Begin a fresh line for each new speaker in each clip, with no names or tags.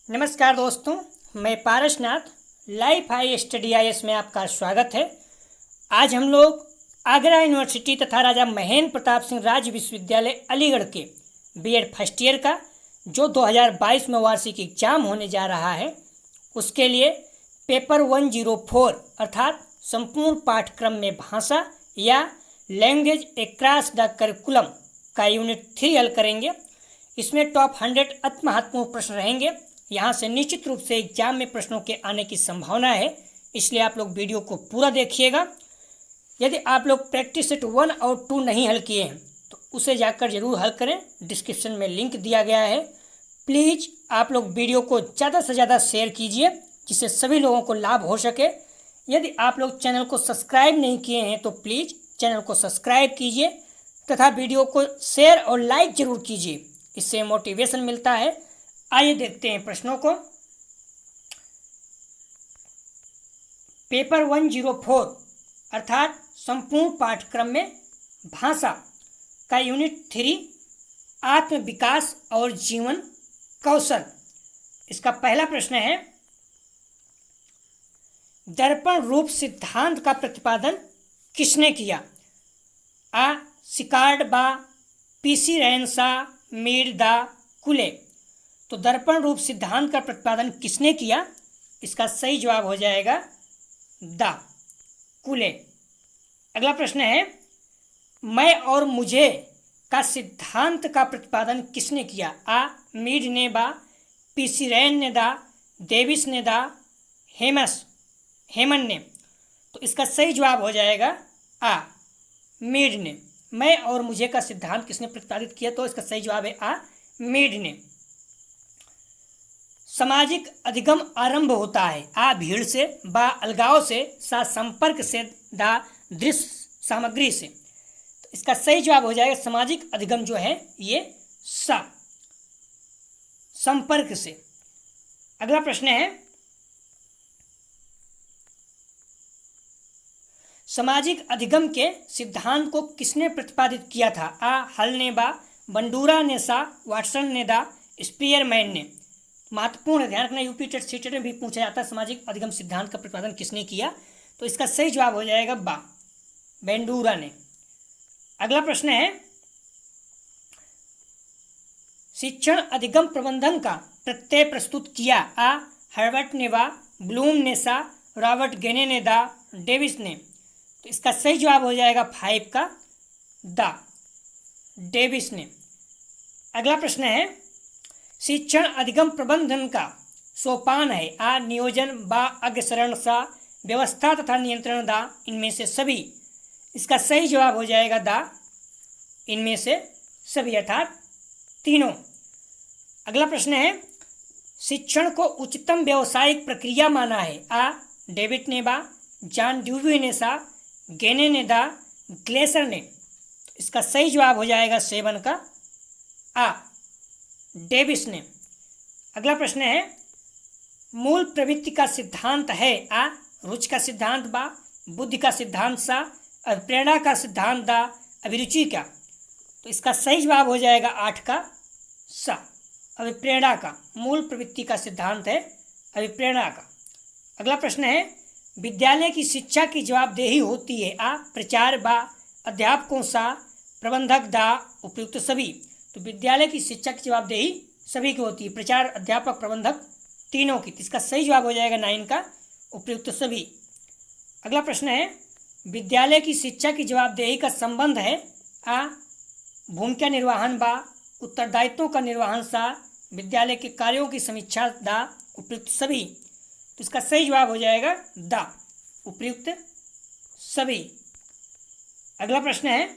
नमस्कार दोस्तों, मैं Parasnath life high study IAS में आपका स्वागत है। आज हम लोग आगरा यूनिवर्सिटी तथा राजा महेंद्र प्रताप सिंह राज्य विश्वविद्यालय अलीगढ़ के BEd फर्स्ट ईयर का जो 2022 में वार्षिक एग्जाम होने जा रहा है उसके लिए पेपर 104 अर्थात संपूर्ण पाठ्यक्रम में भाषा या लैंग्वेज एक्रॉस द करिकुलम का यूनिट 3 हल करेंगे। इसमें टॉप 100 अति महत्वपूर्ण प्रश्न रहेंगे। यहाँ से निश्चित रूप से एग्जाम में प्रश्नों के आने की संभावना है, इसलिए आप लोग वीडियो को पूरा देखिएगा। यदि आप लोग प्रैक्टिस सेट 1 और 2 नहीं हल किए हैं तो उसे जाकर जरूर हल करें, डिस्क्रिप्शन में लिंक दिया गया है। प्लीज़ आप लोग वीडियो को ज़्यादा से ज़्यादा शेयर कीजिए जिससे सभी लोगों को लाभ हो सके। यदि आप लोग चैनल को सब्सक्राइब नहीं किए हैं तो प्लीज़ चैनल को सब्सक्राइब कीजिए तथा वीडियो को शेयर और लाइक ज़रूर कीजिए, इससे मोटिवेशन मिलता है। आइए देखते हैं प्रश्नों को। पेपर 104 अर्थात संपूर्ण पाठ्यक्रम में भाषा का यूनिट 3 आत्म विकास और जीवन कौशल। इसका पहला प्रश्न है, दर्पण रूप सिद्धांत का प्रतिपादन किसने किया? आ सिकार्ड बा, PC रैनसा, मीर दा कुले। तो दर्पण रूप सिद्धांत का प्रतिपादन किसने किया? इसका सही जवाब हो जाएगा दा कुले। अगला प्रश्न है, मैं और मुझे का सिद्धांत का प्रतिपादन किसने किया? आ मीड ने बा, PC रैन ने दा, डेविस ने दा, हेमन ने। तो इसका सही जवाब हो जाएगा आ मीड ने। मैं और मुझे का सिद्धांत किसने प्रतिपादित किया? तो इसका सही जवाब है आ मीड ने। सामाजिक अधिगम आरंभ होता है आ भीड़ से, बा अलगाव से, सा संपर्क से, दा दृश्य सामग्री से। तो इसका सही जवाब हो जाएगा सामाजिक अधिगम जो है ये सा संपर्क से। अगला प्रश्न है, सामाजिक अधिगम के सिद्धांत को किसने प्रतिपादित किया था? आ हल ने बा, बंडूरा ने, सा वाटसन ने, दा स्पीयरमैन ने। महत्वपूर्ण ध्यान रखना, यूपी टेट सी टेट में भी पूछा जाता है सामाजिक अधिगम सिद्धांत का प्रतिपादन किसने किया। तो इसका सही जवाब हो जाएगा बा बेंडूरा ने। अगला प्रश्न है, शिक्षण अधिगम प्रबंधन का प्रत्यय प्रस्तुत किया? आ हर्बर्ट ने बा, ब्लूम ने, सा रॉबर्ट गेने ने, दा डेविस ने। तो इसका सही जवाब हो जाएगा 5 का दा डेविस ने। अगला प्रश्न है, शिक्षण अधिगम प्रबंधन का सोपान है आ नियोजन, बा अग्रसरण, सा व्यवस्था तथा नियंत्रण, दा इनमें से सभी। इसका सही जवाब हो जाएगा दा इनमें से सभी अर्थात तीनों। अगला प्रश्न है, शिक्षण को उच्चतम व्यावसायिक प्रक्रिया माना है? आ डेविड ने बा, जॉन ड्यूवी ने, सा गेने ने, दा ग्लेसर ने। तो इसका सही जवाब हो जाएगा 7 का आ डेविस ने। अगला प्रश्न है, मूल प्रवृत्ति का सिद्धांत है? आ रुचि का सिद्धांत, बा बुद्धि का सिद्धांत, सा अभिप्रेरणा का सिद्धांत, दा अभिरुचि का। तो इसका सही जवाब हो जाएगा 8 का सा अभिप्रेरणा का। मूल प्रवृत्ति का सिद्धांत है अभिप्रेरणा का। अगला प्रश्न है, विद्यालय की शिक्षा की जवाबदेही होती है? आ प्रचार, बा अध्यापकों, सा प्रबंधक, दा उपयुक्त सभी। तो विद्यालय की शिक्षा की जवाबदेही सभी की होती है, प्रचार, अध्यापक, प्रबंधक तीनों की। इसका सही जवाब हो जाएगा 9 का उपयुक्त सभी। अगला प्रश्न है, विद्यालय की शिक्षा की जवाबदेही का संबंध है? आ भूमिका निर्वहन, बा उत्तरदायित्वों का निर्वहन, सा विद्यालय के कार्यों की समीक्षा, दा उपयुक्त सभी। तो इसका सही जवाब हो जाएगा दा उपयुक्त सभी। अगला प्रश्न है,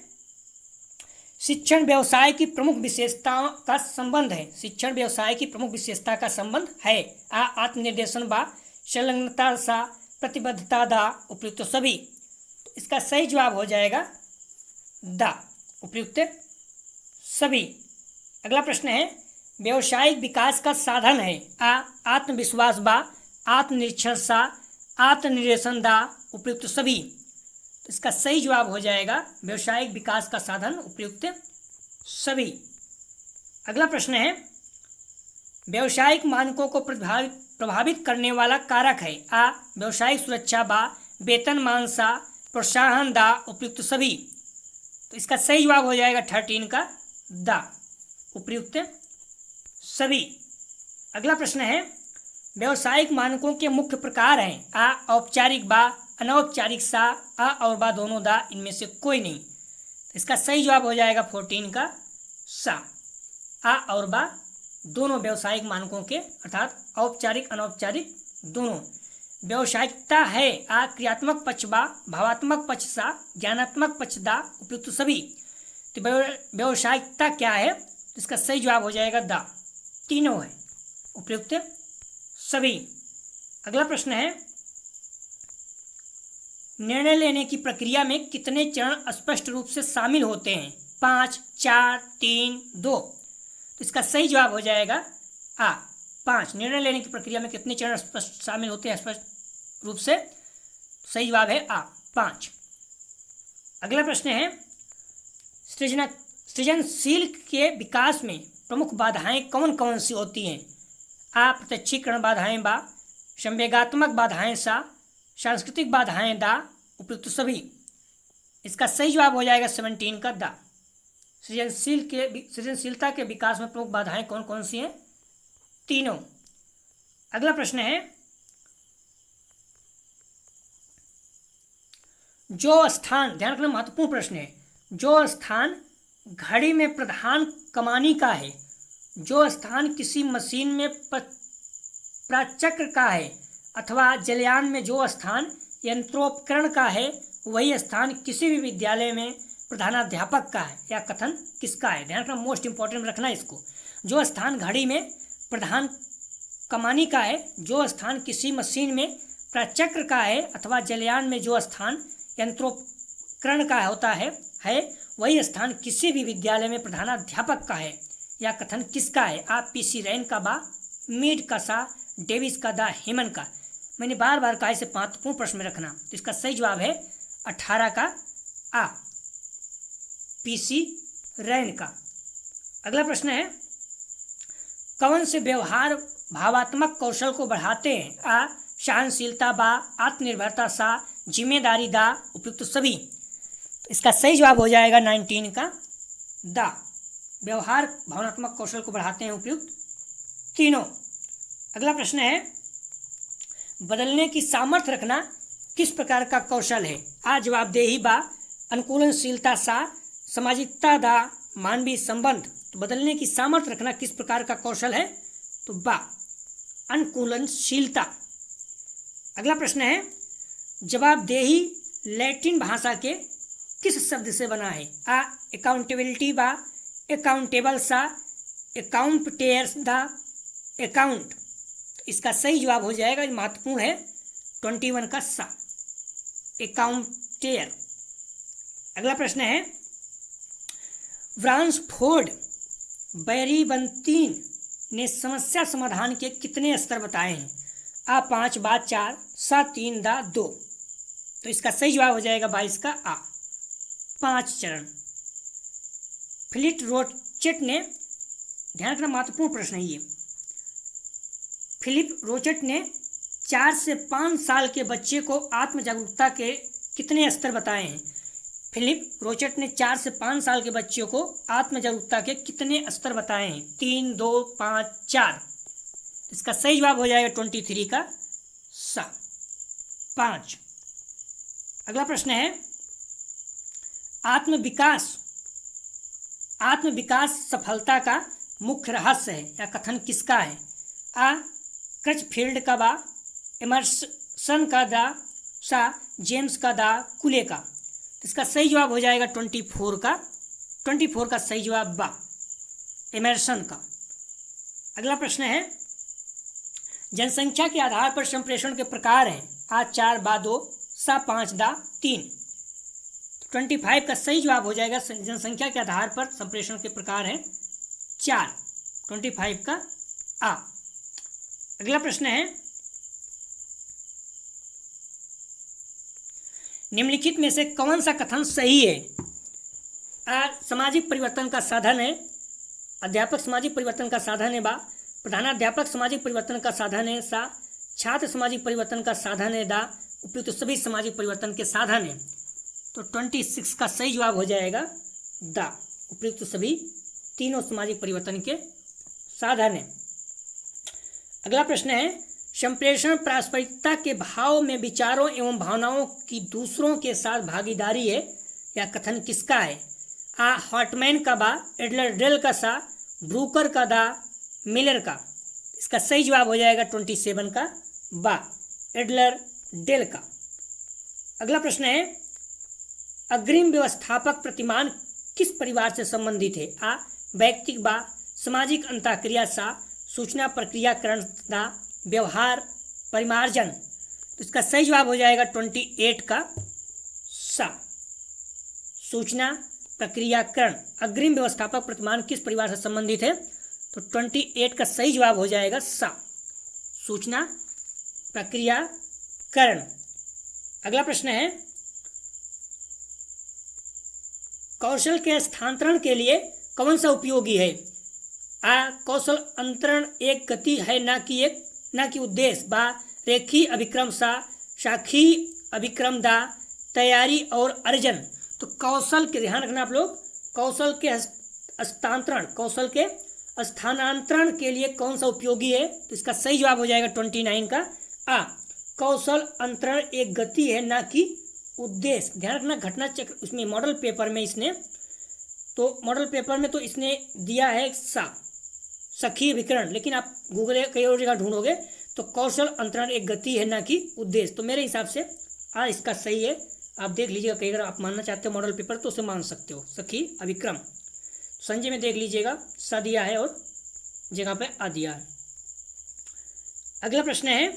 शिक्षण व्यवसाय की प्रमुख विशेषताओं का संबंध है? शिक्षण व्यवसाय की प्रमुख विशेषता का संबंध है? आ आत्मनिर्देशन, बा संलग्नता, सा प्रतिबद्धता, दा उपयुक्त सभी। तो इसका सही जवाब हो जाएगा दा उपयुक्त सभी। अगला प्रश्न है, व्यवसायिक विकास का साधन है? आ आत्मविश्वास, बा आत्मनिरीक्षण, सा आत्मनिर्देशन, दा उपयुक्त सभी। तो इसका सही जवाब हो जाएगा व्यवसायिक विकास का साधन उपयुक्त सभी। अगला प्रश्न है, व्यावसायिक मानकों को प्रभावित करने वाला कारक है। आ व्यावसायिक सुरक्षा, बा वेतनमान, सा प्रोत्साहन, दा उपयुक्त सभी। तो इसका सही जवाब हो जाएगा 13 का दा उपयुक्त सभी। अगला प्रश्न है व्यावसायिक मानकों के मुख्य प्रकार हैं। आ औपचारिक, बा अनौपचारिक, सा आ और बा दोनों, दा इनमें से कोई नहीं। तो इसका सही जवाब हो जाएगा 14 का सा। आ और बा दोनों व्यावसायिक मानकों के अर्थात औपचारिक अनौपचारिक दोनों। व्यावसायिकता है। आ क्रियात्मक पक्ष, बा भावात्मक पक्ष, सा ज्ञानात्मक पक्ष, दा उपयुक्त सभी। तो व्यावसायिकता क्या है? तो इसका सही जवाब हो जाएगा दा, तीनों है उपयुक्त सभी। अगला प्रश्न है निर्णय लेने की प्रक्रिया में कितने चरण स्पष्ट रूप से शामिल होते हैं? 5, 4, 3, 2। तो इसका सही जवाब हो जाएगा आ 5। निर्णय लेने की प्रक्रिया में कितने चरण स्पष्ट शामिल होते हैं स्पष्ट रूप से? सही जवाब है आ 5। अगला प्रश्न है सृजनशील के विकास में प्रमुख बाधाएं कौन कौन सी होती हैं? आ प्रत्यक्षीकरण बाधाएं, बा संवेगात्मक बाधाएं, सा सांस्कृतिक बाधाएं, दा उपयुक्त सभी। इसका सही जवाब हो जाएगा 17 का दा। सृजनशीलता के विकास में प्रमुख बाधाएं कौन कौन सी हैं? तीनों। अगला प्रश्न है जो स्थान, ध्यान रखना महत्वपूर्ण प्रश्न है, जो स्थान घड़ी में प्रधान कमानी का है, जो स्थान किसी मशीन में प्राचक्र का है अथवा जलयान में जो स्थान यंत्रोपकरण का है, वही स्थान किसी भी विद्यालय में प्रधानाध्यापक का है। या कथन किसका है? ध्यान रखना, मोस्ट इंपॉर्टेंट रखना इसको। जो स्थान घड़ी में प्रधान कमानी का है, जो स्थान किसी मशीन में प्राचक्र का है अथवा जलयान में जो स्थान यंत्रोपकरण का होता है वही स्थान किसी भी विद्यालय में प्रधानाध्यापक का है। या कथन किसका है? आप पीसी रैन का, बा मीड का, सा डेविस का, दा हेमन का। मैंने बार बार कहा इसे महत्वपूर्ण प्रश्न में रखना। तो इसका सही जवाब है 18 का आ पीसी रैन का। अगला प्रश्न है कौन से व्यवहार भावात्मक कौशल को बढ़ाते हैं? आ सहनशीलता, बा आत्मनिर्भरता, सा जिम्मेदारी, दा उपयुक्त सभी। तो इसका सही जवाब हो जाएगा 19 का दा। व्यवहार भावनात्मक कौशल को बढ़ाते हैं उपयुक्त तीनों। अगला प्रश्न है बदलने की सामर्थ्य रखना किस प्रकार का कौशल है? आ जवाबदेही, बा अनुकूलनशीलता, सा सामाजिकता, दा मानवीय संबंध। तो बदलने की सामर्थ्य रखना किस प्रकार का कौशल है? तो बा अनुकूलनशीलता। अगला प्रश्न है जवाबदेही लैटिन भाषा के किस शब्द से बना है? आ अकाउंटेबिलिटी, बा अकाउंटेबल, सा अकाउंटेयर्स, दा अकाउंट। इसका सही जवाब हो जाएगा, महत्वपूर्ण है 21 का सा अकाउंटेयर। अगला प्रश्न है ब्रांसफोर्ड बैरीबंतीन ने समस्या समाधान के कितने स्तर बताए हैं? आ 5, बा 4, सा 3, दा 2। तो इसका सही जवाब हो जाएगा 22 का आ 5 चरण। फिलिप रोचेट ने, ध्यान रखना महत्वपूर्ण प्रश्न है ये, फिलिप रोचेट ने 4 से 5 साल के बच्चे को आत्म जागरूकता के कितने स्तर बताए हैं? फिलिप रोचेट ने 4 से 5 साल के बच्चों को आत्म जागरूकता के कितने स्तर बताए हैं? 3, 2, 5, 4। इसका सही जवाब हो जाएगा 23 का सा 5। अगला प्रश्न है आत्मविकास सफलता का मुख्य रहस्य है या कथन किसका है? आ क्रचफील्ड का, बा एमर्सन का, दा सा जेम्स का, दा कुले का। इसका सही जवाब हो जाएगा 24 का सही जवाब बा एमर्सन का। अगला प्रश्न है जनसंख्या के आधार पर संप्रेषण के प्रकार हैं। आ 4, बा 2, सा 5, दा 3। 25 का सही जवाब हो जाएगा जनसंख्या के आधार पर संप्रेषण के प्रकार हैं 4। 25 का आ। अगला प्रश्न है निम्नलिखित में से कौन सा कथन सही है? आ सामाजिक परिवर्तन का साधन है, अध्यापक सामाजिक परिवर्तन का साधन है, बा प्रधानाध्यापक सामाजिक परिवर्तन का साधन है, सा छात्र सामाजिक परिवर्तन का साधन है, दा उपयुक्त तो सभी सामाजिक परिवर्तन के साधन है। तो 26 का सही जवाब हो जाएगा दा उपयुक्त तो सभी तीनों सामाजिक परिवर्तन के साधन है। अगला प्रश्न है संप्रेषण पारस्परिकता के भाव में विचारों एवं भावनाओं की दूसरों के साथ भागीदारी है, या कथन किसका है? आ हॉटमैन का बा, एडलर डेल का सा, ब्रूकर का दा, मिलर का। इसका सही जवाब हो जाएगा 27 का बा, एडलर डेल का। अगला प्रश्न है अग्रिम व्यवस्थापक प्रतिमान किस परिवार से संबंधित है? आ वैयक्तिक बा, सामाजिक अंतःक्रिया सा, सूचना प्रक्रियाकरण दा, व्यवहार परिमार्जन। तो इसका सही जवाब हो जाएगा 28 का सा, सूचना प्रक्रियाकरण। अग्रिम व्यवस्थापक प्रतिमान किस परिवार से संबंधित है? तो 28 का सही जवाब हो जाएगा सा, सूचना प्रक्रियाकरण। अगला प्रश्न है कौशल के स्थानांतरण के लिए कौन सा उपयोगी है? आ कौशल अंतरण एक गति है ना कि उद्देश्य, बा रेखी अभिक्रम सा, शाखी अभिक्रम दा, तैयारी और अर्जन। तो कौशल के ध्यान रखना आप लोग, कौशल के स्थानांतरण के लिए कौन सा उपयोगी है? तो इसका सही जवाब हो जाएगा 29 का आ, कौशल अंतरण एक गति है ना कि उद्देश्य। ध्यान रखना घटना चक्र उसमें मॉडल पेपर में इसने दिया है सा, सखी विकरण, लेकिन आप गूगल कई और जगह ढूंढोगे तो कौशल अंतरण एक गति है ना कि उद्देश्य। तो मेरे हिसाब से इसका सही है। आप देख लीजिएगा, कई अगर आप मानना चाहते हो मॉडल पेपर तो उसे मान सकते हो, सखी अभिक्रम। संजय में देख लीजिएगा सा दिया है और जगह पे आ दिया है। अगला प्रश्न है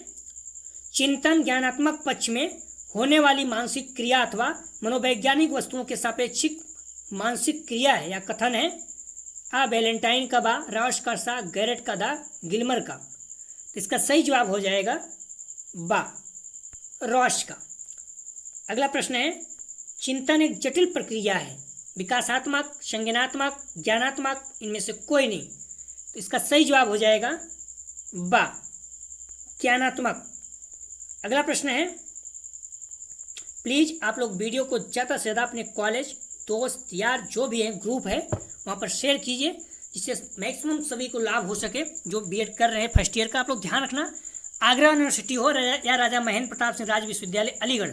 चिंतन ज्ञानात्मक पक्ष में होने वाली मानसिक क्रिया अथवा मनोवैज्ञानिक वस्तुओं के सापेक्षिक मानसिक क्रिया है, या कथन है? आ वैलेंटाइन का बा, रॉश का सा, गैरेट का दा, गिलमर का। तो इसका सही जवाब हो जाएगा बा, रॉश का। अगला प्रश्न है चिंतन एक जटिल प्रक्रिया है, विकासात्मक, संज्ञानात्मक, ज्ञानात्मक, इनमें से कोई नहीं। तो इसका सही जवाब हो जाएगा बा, ज्ञानात्मक। अगला प्रश्न है प्लीज आप लोग वीडियो को ज़्यादा से ज़्यादा अपने कॉलेज, दोस्त, यार जो भी है ग्रुप है वहाँ पर शेयर कीजिए, जिससे मैक्सिमम सभी को लाभ हो सके जो बीएड कर रहे हैं फर्स्ट ईयर का। आप लोग ध्यान रखना आगरा यूनिवर्सिटी हो या राजा महेंद्र प्रताप सिंह राज्य विश्वविद्यालय अलीगढ़,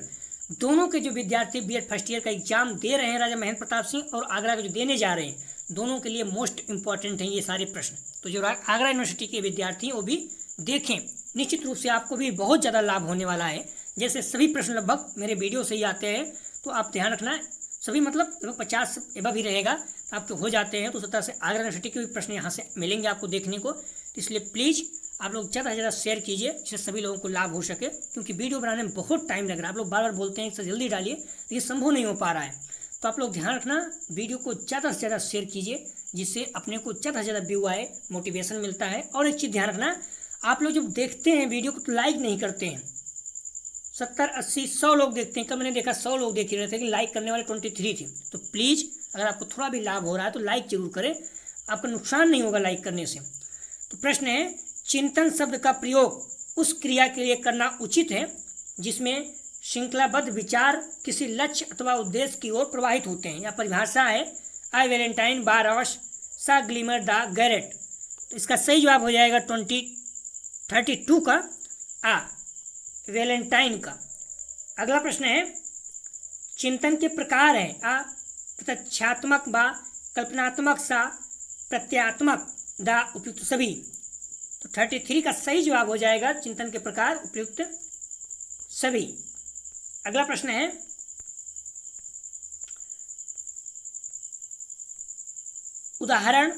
दोनों के जो विद्यार्थी बीएड फर्स्ट ईयर का एग्जाम दे रहे हैं राजा महेंद्र प्रताप सिंह और आगरा के जो देने जा रहे हैं, दोनों के लिए मोस्ट इंपॉर्टेंट हैं ये सारे प्रश्न। तो जो आगरा यूनिवर्सिटी के विद्यार्थी हैं वो भी देखें, निश्चित रूप से आपको भी बहुत ज़्यादा लाभ होने वाला है। जैसे सभी प्रश्न लगभग मेरे वीडियो से ही आते हैं, तो आप ध्यान रखना सभी मतलब 50 एबव ही रहेगा आपके हो जाते हैं। तो उस तरह से आगरा यूनिवर्सिटी के भी प्रश्न यहाँ से मिलेंगे आपको देखने को। तो इसलिए प्लीज़ आप लोग ज़्यादा से ज़्यादा शेयर कीजिए, जिससे सभी लोगों को लाभ हो सके, क्योंकि वीडियो बनाने में बहुत टाइम लग रहा है। आप लोग बार बार बोलते हैं इससे जल्दी डालिए, तो ये संभव नहीं हो पा रहा है। तो आप लोग ध्यान रखना वीडियो को ज़्यादा से ज़्यादा शेयर कीजिए, जिससे अपने को ज़्यादा से ज़्यादा व्यू आए, मोटिवेशन मिलता है। और एक चीज़ ध्यान रखना, आप लोग जब देखते हैं वीडियो को तो लाइक नहीं करते हैं। 70, 80, 100 लोग देखते हैं। कल मैंने देखा 100 लोग देख रहे थे, लेकिन लाइक करने वाले 23 थे। तो प्लीज़ अगर आपको थोड़ा भी लाभ हो रहा है तो लाइक जरूर करें, आपका नुकसान नहीं होगा लाइक करने से। तो प्रश्न है चिंतन शब्द का प्रयोग उस क्रिया के लिए करना उचित है जिसमें श्रृंखलाबद्ध विचार किसी लक्ष्य अथवा उद्देश्य की ओर प्रवाहित होते हैं, या परिभाषा है आई वैलेंटाइन, बा रॉश, सा ग्लिमर, दा गैरेट। तो इसका सही जवाब हो जाएगा 32 का आ, वैलेंटाइन का। अगला प्रश्न है चिंतन के प्रकार है आ प्रत्यक्षात्मक, बा कल्पनात्मक, सा प्रत्यात्मक, दा उपयुक्त सभी। तो 33 का सही जवाब हो जाएगा चिंतन के प्रकार उपयुक्त सभी। अगला प्रश्न है उदाहरण,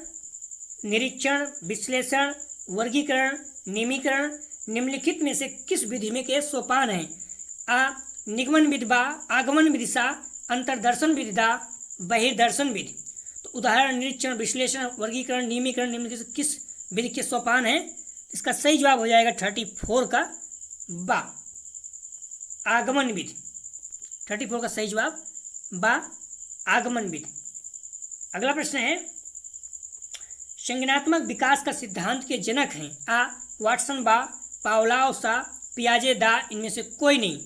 निरीक्षण, विश्लेषण, वर्गीकरण, नियमीकरण निम्नलिखित में से किस विधि में के सोपान हैं? आ निगमन विधि, बा आगमन विधि, सा अंतर्दर्शन विधि, दा बहिर्दर्शन विधि। तो उदाहरण, निरीक्षण, विश्लेषण, वर्गीकरण, नियमीकरण निम्नलिखित से किस विधि के सोपान है? इसका सही जवाब हो जाएगा 34 का बा आगमन विधि। 34 का सही जवाब बा आगमन विधि। अगला प्रश्न है संज्ञानात्मक विकास का सिद्धांत के जनक हैं? आ वाटसन, बा पावलोव, सा पियाजे, दा इनमें से कोई नहीं।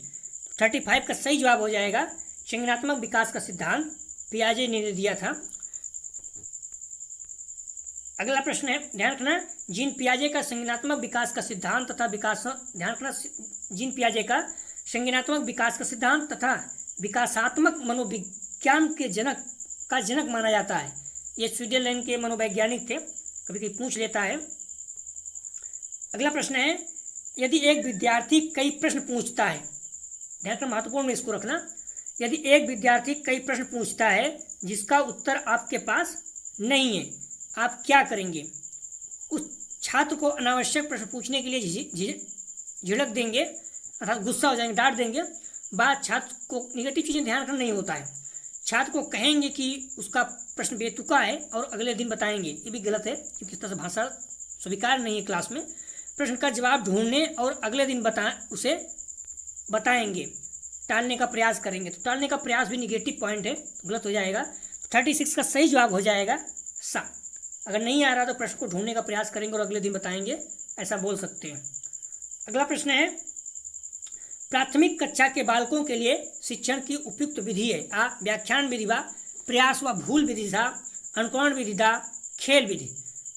35 का सही जवाब हो जाएगा संज्ञानात्मक विकास का सिद्धांत पियाजे ने दिया था। अगला प्रश्न है, ध्यान रखना, जीन पियाजे का संज्ञानात्मक विकास का सिद्धांत तथा विकास, ध्यान रखना, जीन पियाजे का संज्ञानात्मक विकास का सिद्धांत तथा विकासात्मक मनोविज्ञान के जनक माना जाता है। ये स्विट्जरलैंड के मनोवैज्ञानिक थे, कभी कभी पूछ लेता है। अगला प्रश्न है, यदि एक विद्यार्थी कई प्रश्न पूछता है, ध्यान रखना, महत्वपूर्ण में इसको रखना, यदि एक विद्यार्थी कई प्रश्न पूछता है जिसका उत्तर आपके पास नहीं है, आप क्या करेंगे? उस छात्र को अनावश्यक प्रश्न पूछने के लिए झिड़क देंगे अर्थात गुस्सा हो जाएंगे, डांट देंगे। बात छात्र को निगेटिव चीज़ें ध्यान रखना नहीं होता है। छात्र को कहेंगे कि उसका प्रश्न बेतुका है और अगले दिन बताएंगे, ये भी गलत है क्योंकि इस तरह से भाषा स्वीकार नहीं है क्लास में। प्रश्न का जवाब ढूंढने और अगले दिन उसे बताएंगे, टालने का प्रयास करेंगे, तो टालने का प्रयास भी निगेटिव पॉइंट है, तो गलत हो जाएगा। 36 का सही जवाब हो जाएगा सा। अगर नहीं आ रहा तो प्रश्न को ढूंढने का प्रयास करेंगे और अगले दिन बताएंगे, ऐसा बोल सकते हैं। अगला प्रश्न है, प्राथमिक कक्षा के बालकों के लिए शिक्षण की उपयुक्त विधि है? आ व्याख्यान विधि, वा प्रयास व भूल विधि, सा अनुकरण विधि, दा खेल विधि।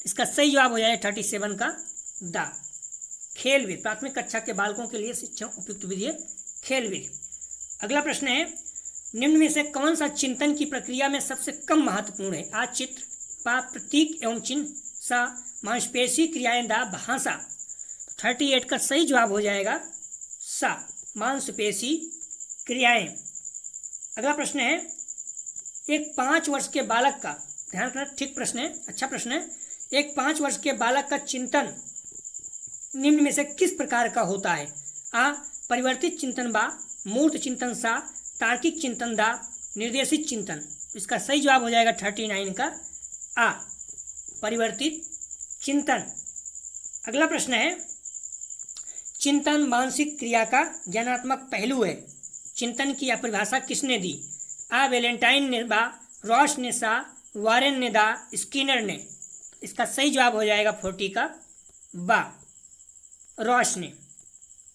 इसका सही जवाब हो जाएगा 37 का दा खेल विधि। प्राथमिक कक्षा के बालकों के लिए शिक्षण उपयुक्त विधि है खेल विधि। अगला प्रश्न है, निम्न में से कौन सा चिंतन की प्रक्रिया में सबसे कम महत्वपूर्ण है? आ चित्र, पा प्रतीक एवं चिन्ह, सा मांसपेशी क्रियाएं, दा भाषा। 38 का सही जवाब हो जाएगा सा मांसपेशी क्रियाएं। अगला प्रश्न है, एक 5 वर्ष के बालक का, ध्यान रखना, ठीक प्रश्न है, अच्छा प्रश्न है, एक 5 वर्ष के बालक का चिंतन निम्न में से किस प्रकार का होता है? आ परिवर्तित चिंतन, बा मूर्त चिंतन, सा तार्किक चिंतन, दा निर्देशित चिंतन। इसका सही जवाब हो जाएगा 39 का आ परिवर्तित चिंतन। अगला प्रश्न है, चिंतन मानसिक क्रिया का ज्ञानात्मक पहलू है, चिंतन की परिभाषा किसने दी? आ वैलेंटाइन ने, बा रॉस ने, सा वारेन ने, दा स्किनर ने। इसका सही जवाब हो जाएगा 40 का बा रॉस ने।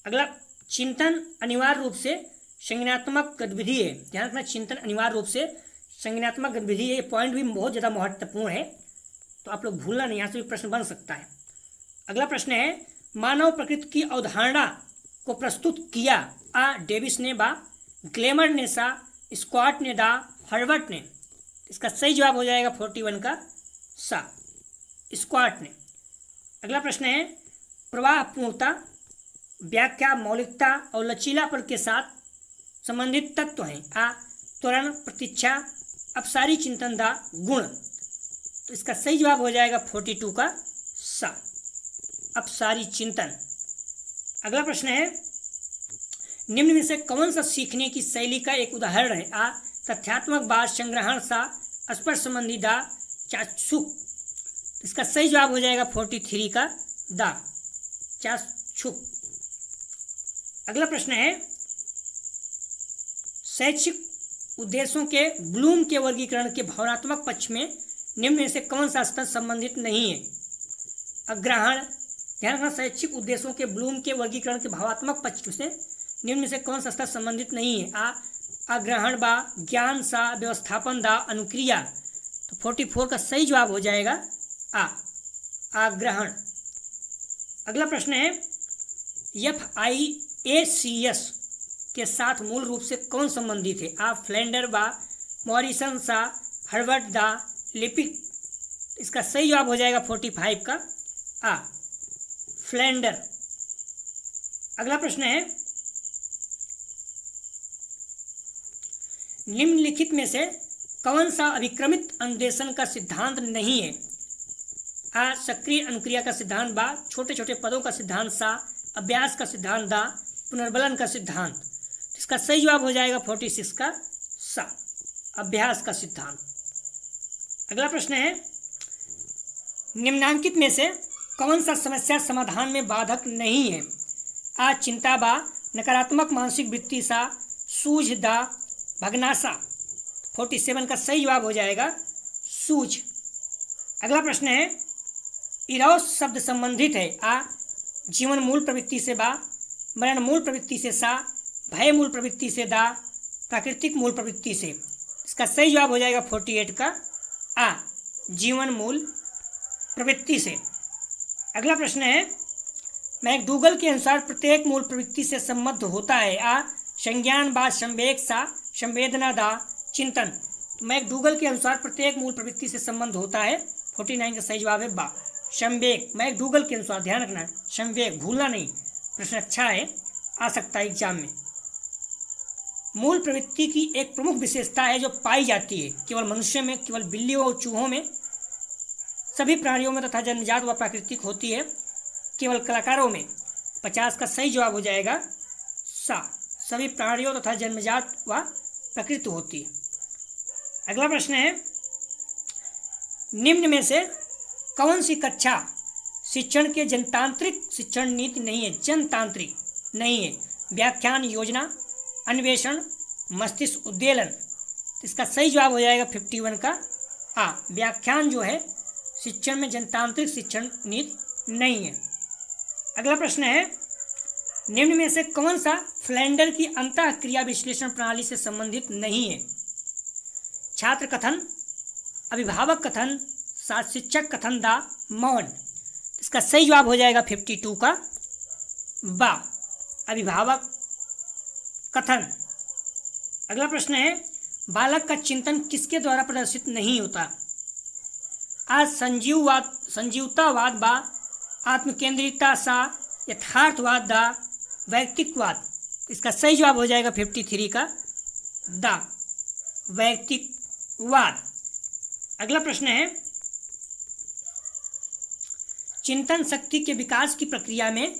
अगला, चिंतन अनिवार्य रूप से संज्ञानात्मक गतिविधि है, ध्यान रखना, चिंतन अनिवार्य रूप से संज्ञानात्मक गतिविधि है। ये पॉइंट भी बहुत ज़्यादा महत्वपूर्ण है, तो आप लोग भूलना नहीं, यहाँ से भी प्रश्न बन सकता है। अगला प्रश्न है, मानव प्रकृति की अवधारणा को प्रस्तुत किया? आ डेविस ने, बा ग्लेमर ने, सा स्कॉट ने, दा हर्बर्ट ने। इसका सही जवाब हो जाएगा 41 का सा स्कॉट ने। अगला प्रश्न है, प्रवाहपूर्णता, व्याख्या, मौलिकता और लचीलापन के साथ संबंधित तत्व हैं? आ त्वरण, प्रतीक्षा, अपसारी चिंतन, दा गुण। तो इसका सही जवाब हो जाएगा 42 का सा अपसारी चिंतन। अगला प्रश्न है, निम्न में से कौन सा सीखने की शैली का एक उदाहरण है? आ तथ्यात्मक, बा संग्रहण, सा स्पर्श संबंधी, दा चाक्षुक। इसका सही जवाब हो जाएगा 43 का दा चाक्षुक। अगला प्रश्न है, शैक्षिक उद्देश्यों के ब्लूम के वर्गीकरण के भावनात्मक पक्ष में निम्न में से कौन सा स्तर संबंधित नहीं है? अग्रहण, ध्यान रखना, शैक्षिक उद्देश्यों के ब्लूम के वर्गीकरण के भावात्मक पक्ष से निम्न में से कौन सा स्तर संबंधित नहीं है? आ अग्रहण, बा ज्ञान, सा व्यवस्थापन, दा अनुक्रिया। तो 44 का सही जवाब हो जाएगा आ आग्रहण। अगला प्रश्न है, FIACS के साथ मूल रूप से कौन संबंधित है? आ फ्लेंडर, बा मॉरिसन, सा हर्बर्ट, दा लिपिक। इसका सही जवाब हो जाएगा 45 का आ फ्लेंडर। अगला प्रश्न है, निम्नलिखित में से कौन सा अभिक्रमित अनुदेशन का सिद्धांत नहीं है? आ सक्रिय अनुक्रिया का सिद्धांत, बा छोटे छोटे पदों का सिद्धांत, सा अभ्यास का सिद्धांत, दा पुनर्बलन का सिद्धांत। इसका सही जवाब हो जाएगा 46 का सा अभ्यास का सिद्धांत। अगला प्रश्न है, निम्नांकित में से कौन सा समस्या समाधान में बाधक नहीं है? आ चिंता, बा नकारात्मक मानसिक वृत्ति, सा सूझ, दा भगनासा। 47 का सही जवाब हो जाएगा सूझ। अगला प्रश्न है, इरोस शब्द संबंधित है आ जीवन मूल प्रवृत्ति से, बा मरण मूल प्रवृत्ति से, सा भय मूल प्रवृत्ति से, दा प्राकृतिक मूल प्रवृत्ति से। इसका सही जवाब हो जाएगा 48 का आ जीवन मूल प्रवृत्ति से। अगला प्रश्न है मैकडूगल के अनुसार प्रत्येक मूल प्रवृत्ति से संबद्ध होता है आ संज्ञान, बा संवेग, सा संवेदना, दा चिंतन। तो मैकडूगल के अनुसार प्रत्येक मूल प्रवृत्ति से संबंध होता है। 49 का सही जवाब है बा संवेग। मैकडूगल के अनुसार, ध्यान रखना संवेग, भूलना नहीं, प्रश्न अच्छा है, आ सकता है एग्जाम में। मूल प्रवृत्ति की एक प्रमुख विशेषता है जो पाई जाती है केवल मनुष्य में, केवल बिल्लियों और चूहों में, सभी प्राणियों में तथा जन्मजात व प्राकृतिक होती है, केवल कलाकारों में। 50 का सही जवाब हो जाएगा सा सभी प्राणियों तथा जन्मजात व प्रकृति होती है। अगला प्रश्न है निम्न में से कौन सी कक्षा शिक्षण के जनतांत्रिक शिक्षण नीति नहीं है, जनतांत्रिक नहीं है? व्याख्यान, योजना, अन्वेषण, मस्तिष्क उद्वेलन। इसका सही जवाब हो जाएगा 51 का आ व्याख्यान जो है शिक्षण में जनतांत्रिक शिक्षण नीति नहीं है। अगला प्रश्न है निम्न में से कौन सा फ्लैंडर की अंतः क्रिया विश्लेषण प्रणाली से संबंधित नहीं है? छात्र कथन, अभिभावक कथन, शिक्षक कथन, दा मौन। इसका सही जवाब हो जाएगा 52 का बा अभिभावक कथन। अगला प्रश्न है बालक का चिंतन किसके द्वारा प्रदर्शित नहीं होता? आज संजीवतावाद, बा आत्मकेंद्रिता, सा यथार्थवाद, दा वैयक्तिकवाद। इसका सही जवाब हो जाएगा 53 का दा वैयक्तिकवाद। अगला प्रश्न है चिंतन शक्ति के विकास की प्रक्रिया में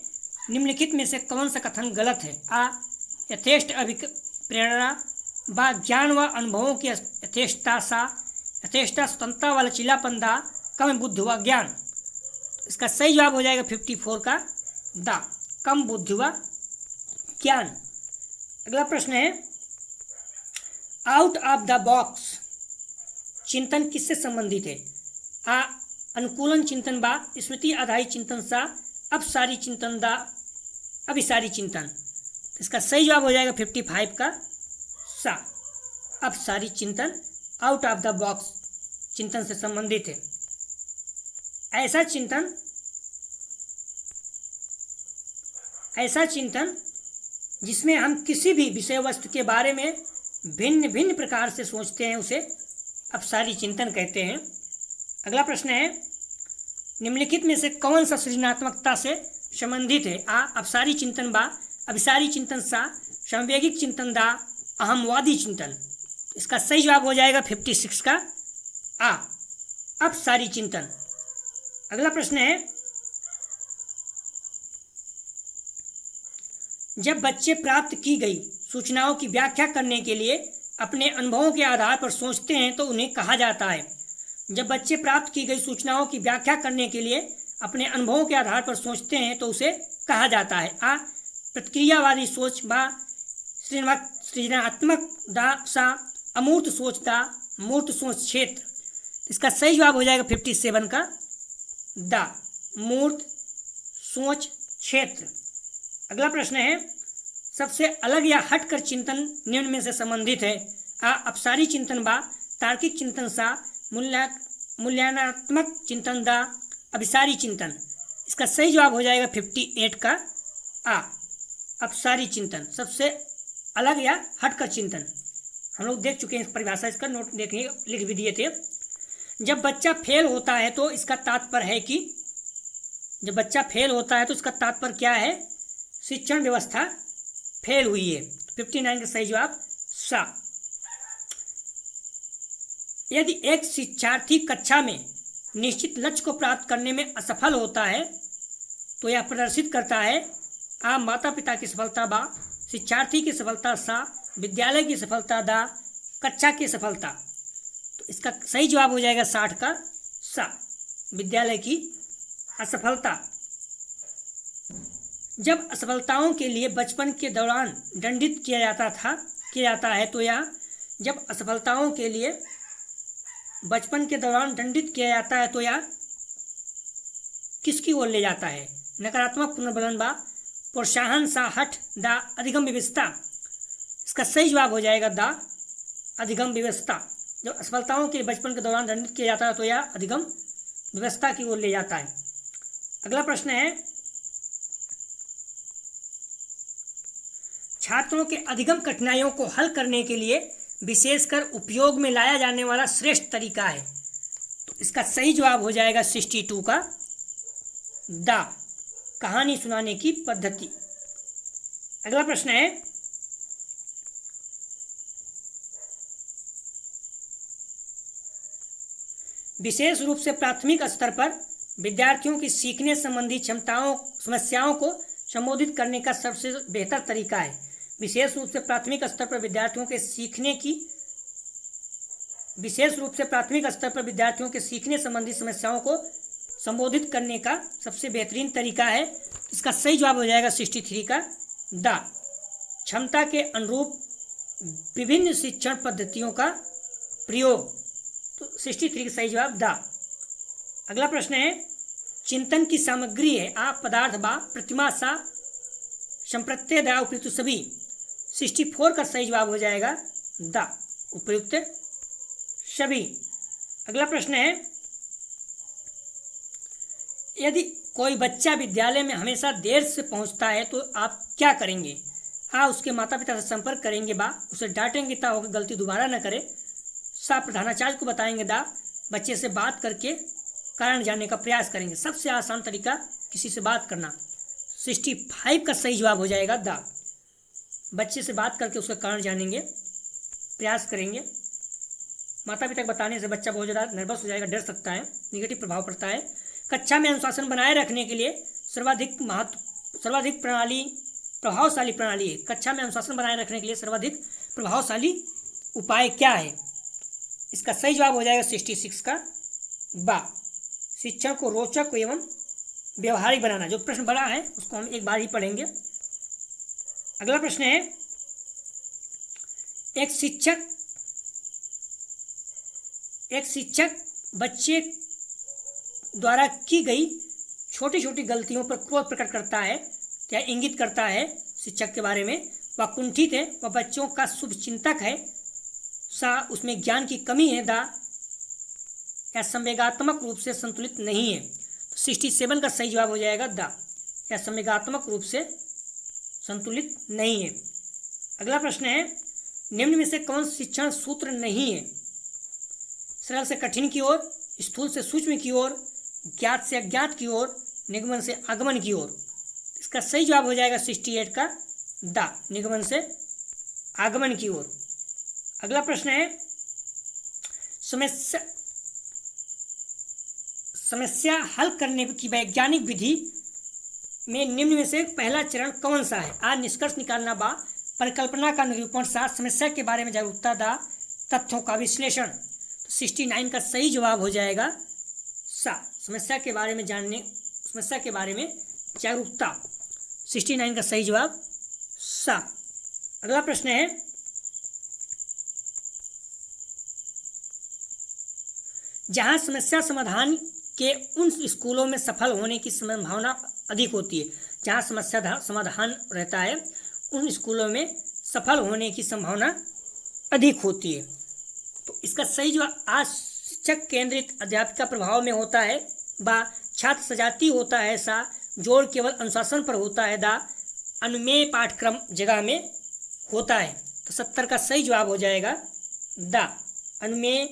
निम्नलिखित में से कौन सा कथन गलत है? आ यथेष्ट प्रेरणा, बा ज्ञान व अनुभवों की यथेष्टता, सा यथेष्टा स्वतंत्रता व लचीलापन, दा कम बुद्धि व ज्ञान। इसका सही जवाब हो जाएगा 54 का दा कम बुद्धि व ज्ञान। अगला प्रश्न है आउट ऑफ द बॉक्स चिंतन किससे संबंधित है? आ अनुकूलन चिंतन, बा स्मृति आधारित चिंतन, सा अपसारी चिंतन, दा अभिसारी चिंतन। इसका सही जवाब हो जाएगा 55 का सा अपसारी चिंतन आउट ऑफ द बॉक्स चिंतन से संबंधित है। ऐसा चिंतन जिसमें हम किसी भी विषय वस्तु के बारे में भिन्न भिन्न प्रकार से सोचते हैं उसे अपसारी चिंतन कहते हैं। अगला प्रश्न है निम्नलिखित में से कौन सा सृजनात्मकता से संबंधित है? आ अपसारी चिंतन, बा अभिसारी चिंतन, सा संवेगिक चिंतन, दा अहमवादी चिंतन। इसका सही जवाब हो जाएगा 56 का आ अपसारी चिंतन। अगला प्रश्न है जब बच्चे प्राप्त की गई सूचनाओं की व्याख्या करने के लिए अपने अनुभवों के आधार पर सोचते हैं तो उन्हें कहा जाता है। जब बच्चे प्राप्त की गई सूचनाओं की व्याख्या करने के लिए अपने अनुभवों के आधार पर सोचते हैं तो उसे कहा जाता है। आ प्रतिक्रियावादी सोच, बा सृजनात्मक, दा सा अमूर्त सोच, दा मूर्त सोच क्षेत्र। इसका सही जवाब हो जाएगा 57 का दा मूर्त सोच क्षेत्र। अगला प्रश्न है सबसे अलग या हटकर चिंतन निम्न में से संबंधित है? आ अपसारी चिंतन, बा तार्किक चिंतन, सा मूल्यांकनात्मक चिंतन, दा अभिसारी चिंतन। इसका सही जवाब हो जाएगा 58 का आ अपसारी चिंतन, सबसे अलग या हटकर चिंतन। हम लोग देख चुके हैं इस परिभाषा, इसका नोट देखिए लिख भी दिए थे। जब बच्चा फेल होता है तो इसका तात्पर्य है कि जब बच्चा फेल होता है तो इसका तात्पर्य क्या है? शिक्षण व्यवस्था फेल हुई है। 59 का सही जवाब सा। यदि एक शिक्षार्थी कक्षा में निश्चित लक्ष्य को प्राप्त करने में असफल होता है तो यह प्रदर्शित करता है आ माता पिता की सफलता, बा शिक्षार्थी की सफलता, सा विद्यालय की सफलता, दा कक्षा की सफलता। तो इसका सही जवाब हो जाएगा 60 का सा विद्यालय की असफलता। जब असफलताओं के लिए बचपन के दौरान दंडित किया जाता है तो यह जब असफलताओं के लिए बचपन के दौरान दंडित किया जाता है तो यह किसकी ओर ले जाता है? नकारात्मक पुनर्बलन बा प्रोत्साहन सा हठ द अधिगम व्यवस्था। इसका सही जवाब हो जाएगा द अधिगम व्यवस्था। जब असफलताओं के बचपन के दौरान दंडित किया जाता है तो यह अधिगम व्यवस्था की ओर ले जाता है। अगला प्रश्न है, छात्रों के अधिगम कठिनाइयों को हल करने के लिए विशेषकर उपयोग में लाया जाने वाला श्रेष्ठ तरीका है। तो इसका सही जवाब हो जाएगा 62 का द कहानी सुनाने की पद्धति। अगला प्रश्न है, विशेष रूप से प्राथमिक स्तर पर विद्यार्थियों की सीखने संबंधी समस्याओं को संबोधित करने का सबसे बेहतर तरीका है। विशेष रूप से प्राथमिक स्तर पर विद्यार्थियों के सीखने संबंधी समस्याओं को संबोधित करने का सबसे बेहतरीन तरीका है। इसका सही जवाब हो जाएगा 63 का द क्षमता के अनुरूप विभिन्न शिक्षण पद्धतियों का प्रयोग। तो 63 का सही जवाब द। अगला प्रश्न है, चिंतन की सामग्री है आ पदार्थ बा प्रतिमा सा संप्रत्यय द उपयुक्त सभी। 64 का सही जवाब हो जाएगा द उपयुक्त सभी। अगला प्रश्न है, यदि कोई बच्चा विद्यालय में हमेशा देर से पहुंचता है तो आप क्या करेंगे? आ उसके माता पिता से संपर्क करेंगे, बा उसे डांटेंगे ता होकर गलती दोबारा न करे, सा प्रधानाचार्य को बताएंगे, दा बच्चे से बात करके कारण जानने का प्रयास करेंगे। सबसे आसान तरीका किसी से बात करना। 65 का सही जवाब हो जाएगा द बच्चे से बात करके उसका कारण जानेंगे, प्रयास करेंगे। माता पिता को बताने से बच्चा बहुत ज़्यादा नर्वस हो जाएगा, डर सकता है, निगेटिव प्रभाव पड़ता है। कक्षा में अनुशासन बनाए रखने के लिए सर्वाधिक प्रभावशाली प्रणाली है। कक्षा में अनुशासन बनाए रखने के लिए सर्वाधिक प्रभावशाली उपाय क्या है? इसका सही जवाब हो जाएगा 66 का बा शिक्षण को रोचक एवं व्यवहारिक बनाना। जो प्रश्न बड़ा है उसको हम एक बार ही पढ़ेंगे। अगला प्रश्न है, एक शिक्षक बच्चे द्वारा की गई छोटी छोटी गलतियों पर क्रोध प्रकट करता है या इंगित करता है शिक्षक के बारे में। वह कुंठित है, वह बच्चों का शुभ चिंतक है, सा उसमें ज्ञान की कमी है, दा या संवेगात्मक रूप से संतुलित नहीं है। तो 67 का सही जवाब हो जाएगा द या संवेगात्मक रूप से संतुलित नहीं है। अगला प्रश्न है, निम्न में से कौन शिक्षण सूत्र नहीं है? सरल से कठिन की ओर, स्थूल से सूक्ष्म की ओर, ज्ञात से अज्ञात की ओर, निगमन से आगमन की ओर। इसका सही जवाब हो जाएगा 68 का द निगमन से आगमन की ओर। अगला प्रश्न है, समस्या हल करने की वैज्ञानिक विधि में निम्न में से पहला चरण कौन सा है? आ निष्कर्ष निकालना, बा परिकल्पना का निरूपण, सा समस्या के बारे में जागरूकता, दा तथ्यों का विश्लेषण। तो 69 का सही जवाब हो जाएगा सा समस्या के बारे में जागरूकता। 69 का सही जवाब सा। अगला प्रश्न है, जहां समस्या समाधान के उन स्कूलों में सफल होने की संभावना अधिक होती है, जहां समस्या समाधान रहता है उन स्कूलों में सफल होने की संभावना अधिक होती है। तो इसका सही जवाब आ शिक्षक केंद्रित अध्यापक का प्रभाव में होता है, बा छात्र सजाती होता है, सा जोर केवल अनुशासन पर होता है, दा अनुमेय पाठ्यक्रम जगह में होता है। तो 70 का सही जवाब हो जाएगा द अनुमेय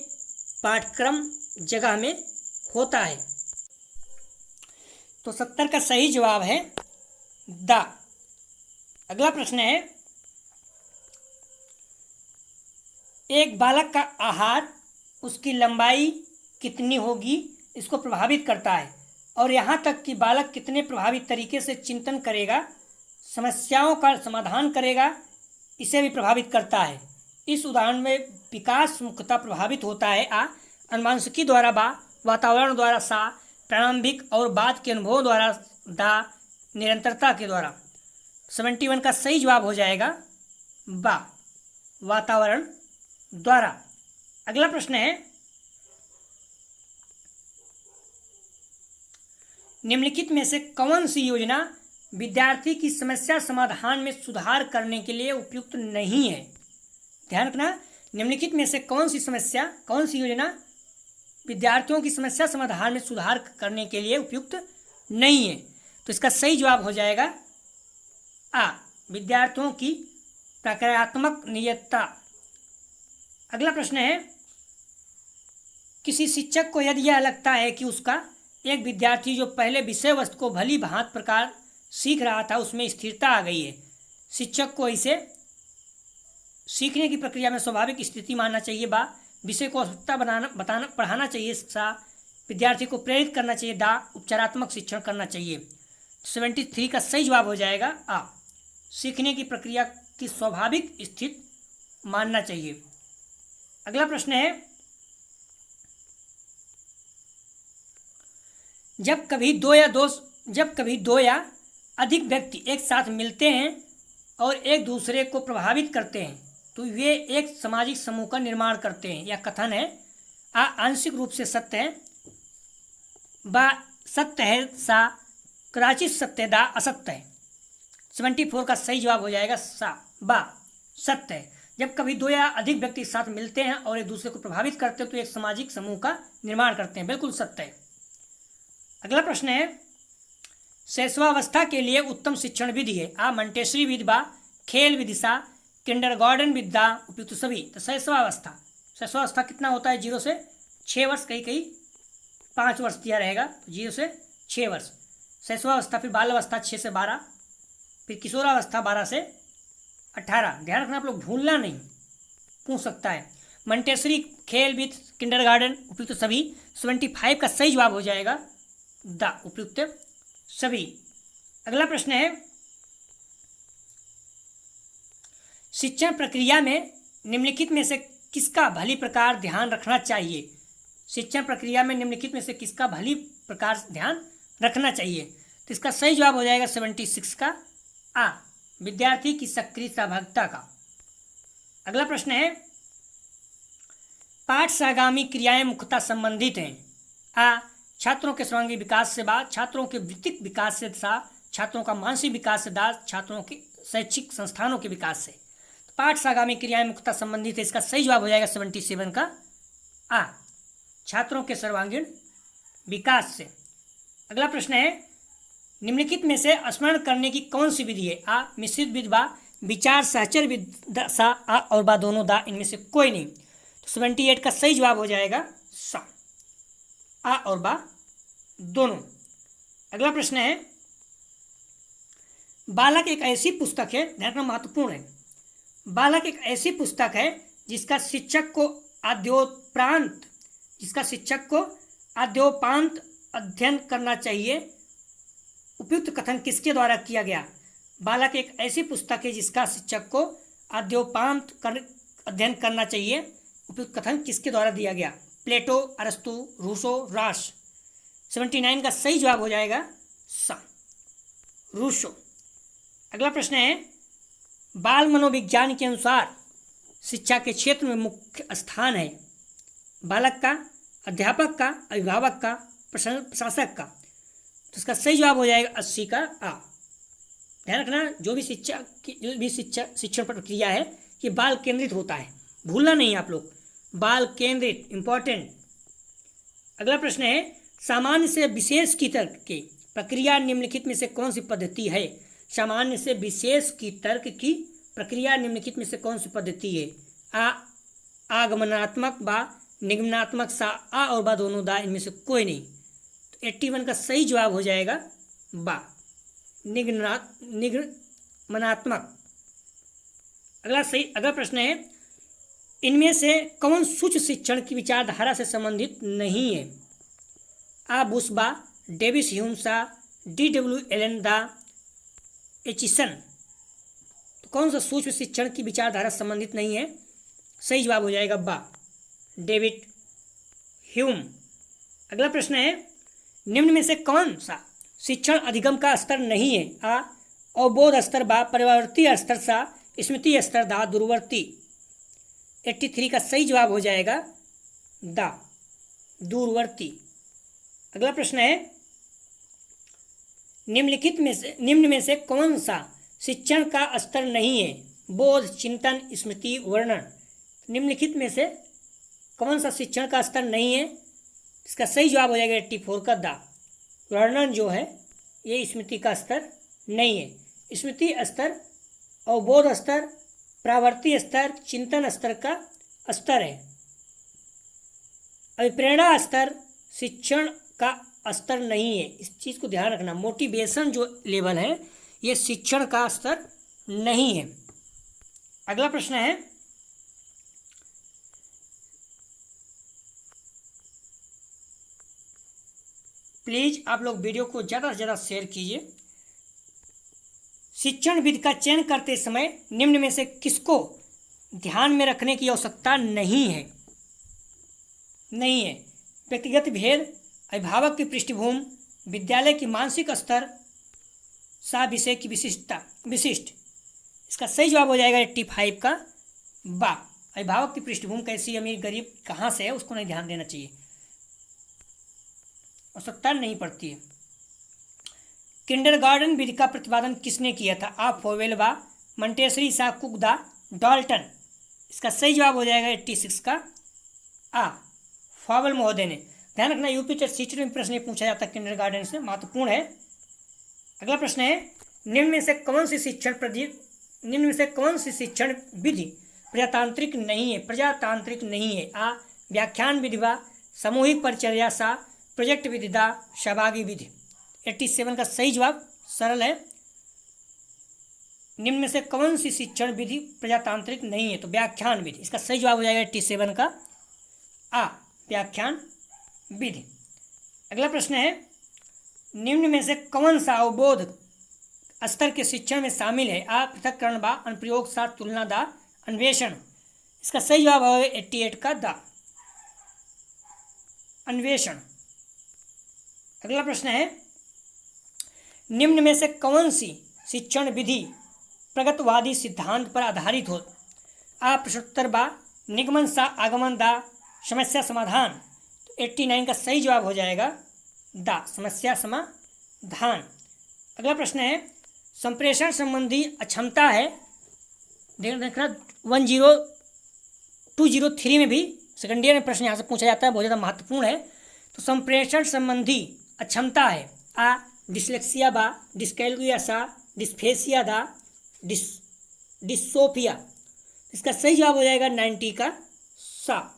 पाठ्यक्रम जगह में होता है। तो 70 का सही जवाब है द। अगला प्रश्न है, एक बालक का आहार उसकी लंबाई कितनी होगी इसको प्रभावित करता है, और यहाँ तक कि बालक कितने प्रभावी तरीके से चिंतन करेगा, समस्याओं का समाधान करेगा, इसे भी प्रभावित करता है। इस उदाहरण में विकास मुख्यतः प्रभावित होता है आ अनुमानसिकी द्वारा, बा वातावरण द्वारा, सा प्रारंभिक और बाद के अनुभवों द्वारा, दा निरंतरता के द्वारा। 71 का सही जवाब हो जाएगा बा वातावरण द्वारा। अगला प्रश्न है, निम्नलिखित में से कौन सी योजना विद्यार्थी की समस्या समाधान में सुधार करने के लिए उपयुक्त नहीं है? ध्यान रखना, निम्नलिखित में से कौन सी योजना विद्यार्थियों की समस्या समाधान में सुधार करने के लिए उपयुक्त नहीं है? तो इसका सही जवाब हो जाएगा आ, विद्यार्थियों की प्रक्रियात्मक नियतता। अगला प्रश्न है, किसी शिक्षक को यदि यह लगता है कि उसका एक विद्यार्थी जो पहले विषय वस्तु को भली भांति प्रकार सीख रहा था उसमें स्थिरता आ गई है, शिक्षक को इसे सीखने की प्रक्रिया में स्वाभाविक स्थिति मानना चाहिए। बा, विषय को आवश्यकता पढ़ाना चाहिए। सा, विद्यार्थी को प्रेरित करना चाहिए। दा, उपचारात्मक शिक्षण करना चाहिए। 73 का सही जवाब हो जाएगा आ, सीखने की प्रक्रिया की स्वाभाविक स्थिति मानना चाहिए। अगला प्रश्न है, जब कभी दो या अधिक व्यक्ति एक साथ मिलते हैं और एक दूसरे को प्रभावित करते हैं तो वे एक सामाजिक समूह का निर्माण करते हैं। यह कथन है आ, आंशिक रूप से सत्य है। बा, सत्य है। सा, कदाचित सत्य है। दा, असत्य है। 74 का सही जवाब हो जाएगा सा, बा, सत्य है। जब कभी दो या अधिक व्यक्ति एक साथ मिलते हैं और एक दूसरे को प्रभावित करते हैं तो एक सामाजिक समूह का निर्माण करते हैं। बिल्कुल सत्य है। अगला प्रश्न है, शैशवावस्था के लिए उत्तम शिक्षण विधि है। आ, मंटेसरी विधि। बा, खेल विधि। सा, किंडरगार्टन विद्या। उपयुक्त सभी। तो शैशवावस्था कितना होता है? 0 से 6 वर्ष, कहीं 5 वर्ष दिया रहेगा। तो 0 से 6 वर्ष शैशवावस्था। फिर बाल अवस्था 6 से 12, फिर किशोरावस्था 12 से 18। ध्यान रखना, आप लोग भूलना नहीं, पूछ सकता है। मंटेसरी, खेल विद, किंडरगार्टन, उपयुक्त सभी। 75 का सही जवाब हो जाएगा दा, उपयुक्त सभी। अगला प्रश्न है, शिक्षण प्रक्रिया में निम्नलिखित में से किसका भली प्रकार ध्यान रखना चाहिए? शिक्षण प्रक्रिया में निम्नलिखित में से किसका भली प्रकार ध्यान रखना चाहिए? तो इसका सही जवाब हो जाएगा 76 का आ, विद्यार्थी की सक्रिय सहभागिता का। अगला प्रश्न है, पाठ से आगामी क्रियाएं मुख्यतः संबंधित हैं। आ, छात्रों के सर्वांगीण विकास से। बा, छात्रों के वृत्तिक विकास से। सा, छात्रों का मानसिक विकास से। दा, छात्रों के शैक्षिक संस्थानों के विकास से। तो पाठ से आगामी क्रियाएं मुख्यतः संबंधित है। इसका सही जवाब हो जाएगा 77 का आ, छात्रों के सर्वांगीण विकास से। अगला प्रश्न है, निम्नलिखित में से स्मरण करने की कौन सी विधि है? आ, मिश्रित विधि। बा, विचार सहचर विधि। सा, आ और बा दोनों। दा, इनमें से कोई नहीं। तो 78 का सही जवाब हो जाएगा सा, आ और बा दोनों। अगला प्रश्न है, बालक एक ऐसी पुस्तक है, ध्यान रखना महत्वपूर्ण है, बालक एक ऐसी पुस्तक है जिसका शिक्षक को आद्योपांत अध्ययन करना चाहिए। उपयुक्त कथन किसके द्वारा किया गया? बालक एक ऐसी पुस्तक है जिसका शिक्षक को आद्योपांत अध्ययन करना चाहिए। उपयुक्त कथन किसके द्वारा दिया गया? प्लेटो, अरस्तु, रूसो, राश। 79 का सही जवाब हो जाएगा सा, रूसो। अगला प्रश्न है, बाल मनोविज्ञान के अनुसार शिक्षा के क्षेत्र में मुख्य स्थान है बालक का, अध्यापक का, अभिभावक का, प्रशासक का। तो इसका सही जवाब हो जाएगा 80 का आ। ध्यान रखना, जो भी शिक्षण प्रक्रिया है ये बाल केंद्रित होता है, भूलना नहीं आप लोग, बाल केंद्रित, इंपॉर्टेंट। अगला प्रश्न है, सामान्य से विशेष की तर्क की प्रक्रिया निम्नलिखित में से कौन सी पद्धति है? सामान्य से विशेष की तर्क की प्रक्रिया निम्नलिखित में से कौन सी पद्धति है? आ, आगमनात्मक। बा, निगमनात्मक। सा, आ और बा दोनों। दा, इनमें से कोई नहीं। तो 81 का सही जवाब हो जाएगा बा, निगमनात्मक। अगला प्रश्न है, इनमें से कौन सूक्ष्म शिक्षण की विचारधारा से संबंधित नहीं है? आ, बुशबा, डेविस ह्यूम। सा, D.W. एलन। दा, एचिसन। तो कौन सा सूक्ष्म शिक्षण की विचारधारा संबंधित नहीं है? सही जवाब हो जाएगा बा, डेविड ह्यूम। अगला प्रश्न है, निम्न में से कौन सा शिक्षण अधिगम का स्तर नहीं है? आ, अवबोध स्तर। बा, परिवर्ती स्तर। सा, स्मृति स्तर। दा, दूरवर्ती। 83 का सही जवाब हो जाएगा दा, दूरवर्ती। अगला प्रश्न है, निम्न में से कौन सा शिक्षण का स्तर नहीं है? बोध, चिंतन, स्मृति, वर्णन। निम्नलिखित में से कौन सा शिक्षण का स्तर नहीं है? इसका सही जवाब हो जाएगा 84 का दा। वर्णन जो है ये स्मृति का स्तर नहीं है। स्मृति स्तर, अवबोध स्तर, प्रावर्ती स्तर, चिंतन स्तर का स्तर है। अभिप्रेरणा स्तर शिक्षण का स्तर नहीं है। इस चीज़ को ध्यान रखना। मोटिवेशन जो लेवल है ये शिक्षण का स्तर नहीं है। अगला प्रश्न है, प्लीज आप लोग वीडियो को ज़्यादा से ज़्यादा शेयर कीजिए। शिक्षण विधि का चयन करते समय निम्न में से किसको ध्यान में रखने की आवश्यकता नहीं है? व्यक्तिगत भेद, अभिभावक की पृष्ठभूमि, विद्यालय की मानसिक स्तर, सा विषय की विशिष्ट। इसका सही जवाब हो जाएगा 85 का बा। अभिभावक की पृष्ठभूमि कैसी, अमीर गरीब कहाँ से है उसको नहीं ध्यान देना चाहिए, आवश्यकता नहीं पड़ती है। किंडरगार्टन विधि का प्रतिपादन किसने किया था? आ फोवेल्वा, मंटेसरी, सा कुकदा, डाल्टन। इसका सही जवाब हो जाएगा 86 का आ, फॉवेल महोदय ने। ध्यान रखना यूपी टेट सीटी में प्रश्न पूछा जाता है किंडरगार्टन से, महत्वपूर्ण है। अगला प्रश्न है, निम्न में से कौन सी शिक्षण विधि प्रजातांत्रिक नहीं है? आ व्याख्यान विधि, व सामूहिक परिचर्या, सा प्रोजेक्ट विधि, दा सहभागी विधि। 87 का सही जवाब सरल है। निम्न में से कौन सी शिक्षण विधि प्रजातांत्रिक नहीं है? तो व्याख्यान विधि। इसका सही जवाब हो जाएगा 87 का आ, व्याख्यान विधि। अगला प्रश्न है, निम्न में से कौन सा अवबोध स्तर के शिक्षण में शामिल है? आ पृथक्करण, बा अनुप्रयोग, सा तुलना, दा अन्वेषण। इसका सही जवाब होगा 88 का दा, अन्वेषण। अगला प्रश्न है, निम्न में से कौन सी शिक्षण विधि प्रगतवादी सिद्धांत पर आधारित हो? आ प्रश्नोत्तर, बा निगमन, सा आगमन, दा समस्या समाधान। तो 89 का सही जवाब हो जाएगा दा, समस्या समाधान। अगला प्रश्न है, संप्रेषण संबंधी अक्षमता है। देखना 10203 में भी सेकंड ईयर में प्रश्न यहाँ से पूछा जाता है, बहुत ज़्यादा महत्वपूर्ण है। तो संप्रेषण संबंधी अक्षमता है। आ डिसलेक्सिया, बा डिस्कैल्कुलिया, सा डिस्फेसिया, दा डिस्सोफिया। इसका सही जवाब हो जाएगा 90 का सा।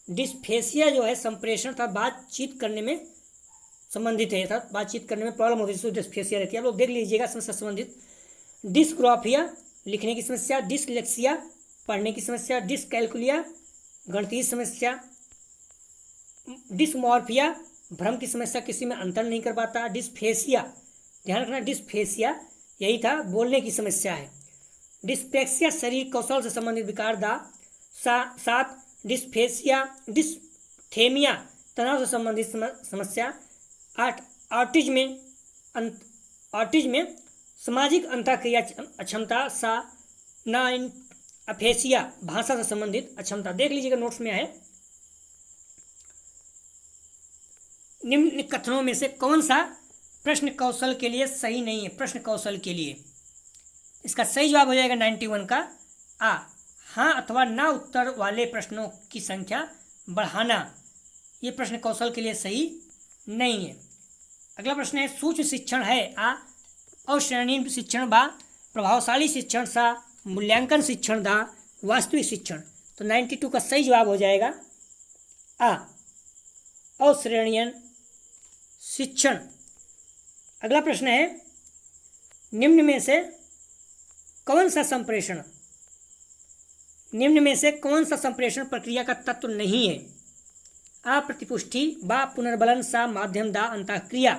डिस्फेसिया जो है संप्रेषण था बातचीत करने में संबंधित है, अर्थात बातचीत करने में प्रॉब्लम होती है, डिस्फेसिया रहती है। आप लोग देख लीजिएगा समस्या संबंधित। डिस्ग्राफिया लिखने की समस्या, डिसलेक्सिया पढ़ने की समस्या, डिसकैल्कुलिया गणितीय समस्या, डिसमॉर्फिया भ्रम की समस्या, किसी में अंतर नहीं कर पाता। डिस्फेसिया, ध्यान रखना डिस्फेसिया यही था, बोलने की समस्या है। डिस्पेक्सिया शरीर कौशल से संबंधित विकार, दा 7। डिस्फेसिया डिस्थेमिया तनाव से संबंधित समस्या, 8। ऑटिज्म में सामाजिक अंतःक्रिया अक्षमता, सा 9। अफेसिया भाषा से संबंधित अक्षमता। देख लीजिएगा नोट्स में है। निम्न कथनों में से कौन सा प्रश्न कौशल के लिए सही नहीं है? प्रश्न कौशल के लिए इसका सही जवाब हो जाएगा 91 का आ, हाँ अथवा ना उत्तर वाले प्रश्नों की संख्या बढ़ाना। ये प्रश्न कौशल के लिए सही नहीं है। अगला प्रश्न है, सूक्ष्म शिक्षण है। आ अश्रेणीय शिक्षण, बा प्रभावशाली शिक्षण, सा मूल्यांकन शिक्षण, दा वास्तविक शिक्षण। तो 92 का सही जवाब हो जाएगा आ, अश्रेणीय शिक्षण। अगला प्रश्न है, निम्न में से कौन सा संप्रेषण प्रक्रिया का तत्व नहीं है? आ प्रतिपुष्टि, बा पुनर्बलन, सा माध्यम, दा अंतःक्रिया।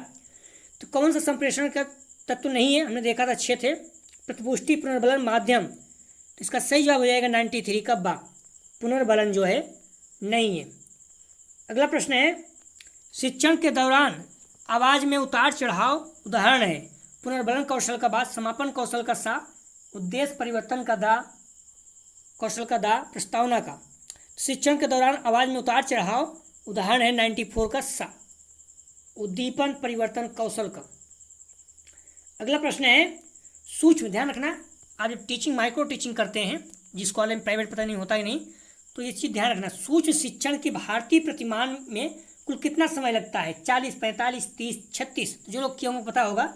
तो कौन सा संप्रेषण का तत्व नहीं है? हमने देखा था 6 थे, प्रतिपुष्टि, पुनर्बलन, माध्यम। तो इसका सही जवाब हो जाएगा 93 का बा, पुनर्बलन जो है नहीं है। अगला प्रश्न है, शिक्षण के दौरान आवाज़ में उतार चढ़ाव उदाहरण है। पुनर्बलन कौशल का बा, समापन कौशल का सा, उद्देश्य परिवर्तन का दा, कौशल का दा, प्रस्तावना का। शिक्षण के दौरान आवाज़ में उतार चढ़ाव उदाहरण है 94 का सा, उद्दीपन परिवर्तन कौशल का। अगला प्रश्न है सूक्ष्म, ध्यान रखना आप जब टीचिंग माइक्रो टीचिंग करते हैं, जिस कॉलेज में प्राइवेट पता नहीं होता ही नहीं, तो ये चीज़ ध्यान रखना, सूक्ष्म शिक्षण के भारतीय प्रतिमान में कुल कितना समय लगता है? 40, 45, 30, 36। जो लोग किया उनको पता होगा,